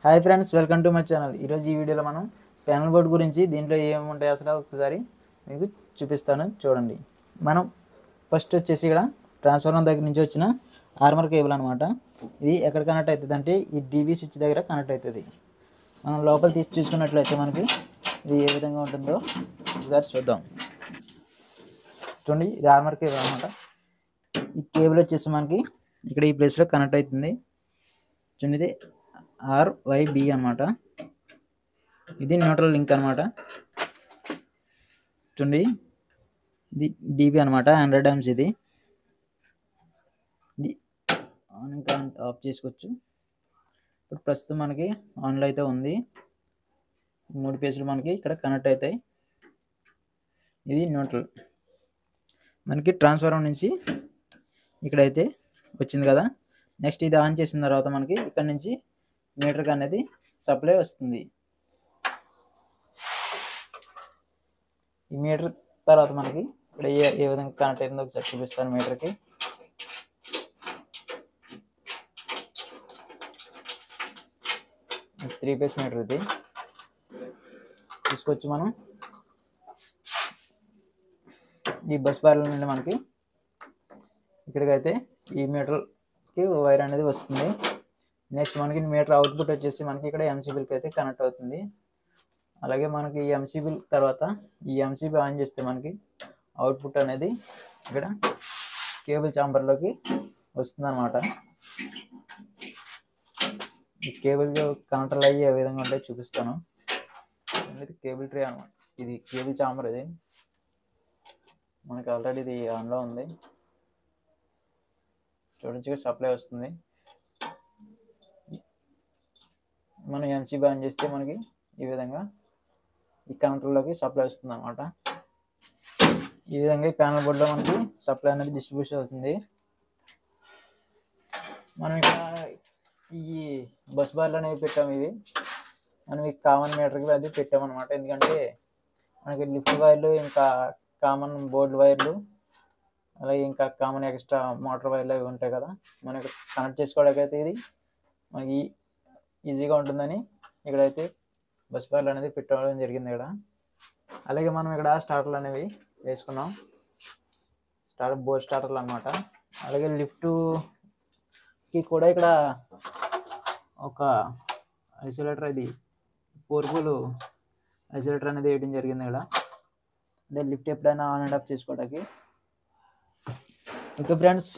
Hi friends, welcome to my channel. ఈరోజు ఈ వీడియోలో మనం ప్యానల్ బోర్డ్ గురించి దీంట్లో ఏమేమి ఉంటాయి అసలు ఒకసారి మీకు చూపిస్తాను చూడండి. మనం ఫస్ట్ వచ్చేసి ఇక్కడ ట్రాన్స్ఫార్మర్ దగ్గర నుంచి వచ్చిన ఆర్మర్ కేబుల్ అనమాట. ఇది ఎక్కడ కనెక్ట్ అవుతుంది అంటే ఈ డీబీ స్విచ్ దగ్గర కనెక్ట్ అవుతుంది. మనం లోపల తీసి చూసుకున్నట్లయితే మనకి ఇది ఏ విధంగా ఉంటుందో ఒకసారి చూద్దాం. చూడండి, ఇది ఆర్మర్ కేబుల్ అనమాట. ఈ కేబుల్ వచ్చేసి మనకి ఇక్కడ ఈ ప్లేస్లో కనెక్ట్ అవుతుంది. చూడండి, ఇది RYB అనమాట. ఇది న్యూట్రల్ లింక్ అనమాట. చూడండి, ఇది డీబీ అనమాట, 100 amps. ఇది ఆన్ ఇంకా ఆఫ్ చేసుకోవచ్చు. ఇప్పుడు ప్రస్తుతం మనకి ఆన్లో అయితే ఉంది. 3 పేజీలు మనకి ఇక్కడ కనెక్ట్ అవుతాయి. ఇది న్యూట్రల్. మనకి ట్రాన్స్ఫార్మర్ నుంచి ఇక్కడైతే వచ్చింది కదా. నెక్స్ట్ ఇది ఆన్ చేసిన తర్వాత మనకి ఇక్కడ నుంచి మీటర్కి అనేది సప్లై వస్తుంది. ఈ మీటర్ తర్వాత మనకి ఇక్కడ ఏ విధంగా కనెక్ట్ అయిందో ఒకసారి చూపిస్తాను. మీటర్కి 3 phase మీటర్ ఇది తీసుకొచ్చి మనం ఈ బస్ బార్ల నుండి మనకి ఇక్కడికైతే ఈ మీటర్కి వైర్ అనేది వస్తుంది. నెక్స్ట్ మనకి మీటర్ అవుట్పుట్ వచ్చేసి మనకి ఇక్కడ ఎంసీబీకి అయితే కనెక్ట్ అవుతుంది. అలాగే మనకి ఈ ఎంసీబీ తర్వాత ఈ ఎంసీబీ ఆన్ చేస్తే మనకి అవుట్పుట్ అనేది ఇక్కడ కేబుల్ ఛాంబర్లోకి వస్తుంది అనమాట. ఈ కేబుల్ కనెక్టర్లు అయ్యి ఏ విధంగా ఉంటాయో చూపిస్తాను. ఇది కేబుల్ ట్రే అనమాట. ఇది కేబుల్ ఛాంబర్. ఇది మనకి ఆల్రెడీ ఇది ఆన్లో ఉంది. చూడొచ్చుగా సప్లై వస్తుంది. మనం ఎంసీబీ ఆన్ చేస్తే మనకి ఈ విధంగా ఈ కనెక్టర్లోకి సప్లై వస్తుంది అనమాట. ఈ విధంగా ఈ ప్యానల్ బోర్డులో మనకి సప్లై అనేది డిస్ట్రిబ్యూషన్ అవుతుంది. మనం ఇక్కడ ఈ బస్ బార్లు అనేవి పెట్టాము. ఇవి మనం ఈ కామన్ మీటర్కి అది పెట్టామన్నమాట. ఎందుకంటే మనకి లిఫ్ట్ వైర్లు, ఇంకా కామన్ బోర్డు వైర్లు, అలాగే ఇంకా కామన్ ఎక్స్ట్రా మోటార్ వైర్లు అవి ఉంటాయి కదా, మనకి కనెక్ట్ చేసుకోవడానికి అయితే ఇది మనకి ఈజీగా ఉంటుందని ఇక్కడైతే బస్ బార్లు అనేది పెట్టడం జరిగింది ఇక్కడ. అలాగే మనం ఇక్కడ స్టార్టర్లు అనేవి వేసుకున్నాం. బోర్డ్ స్టార్టర్లు అనమాట. అలాగే లిఫ్ట్కి కూడా ఇక్కడ ఒక ఐసోలేటర్, ఇది 4 pole ఐసోలేటర్ అనేది వేయడం జరిగింది ఇక్కడ. అంటే లిఫ్ట్ ఎప్పుడైనా ఆన్ అండ్ ఆఫ్ చేసుకోవడానికి. Okay friends,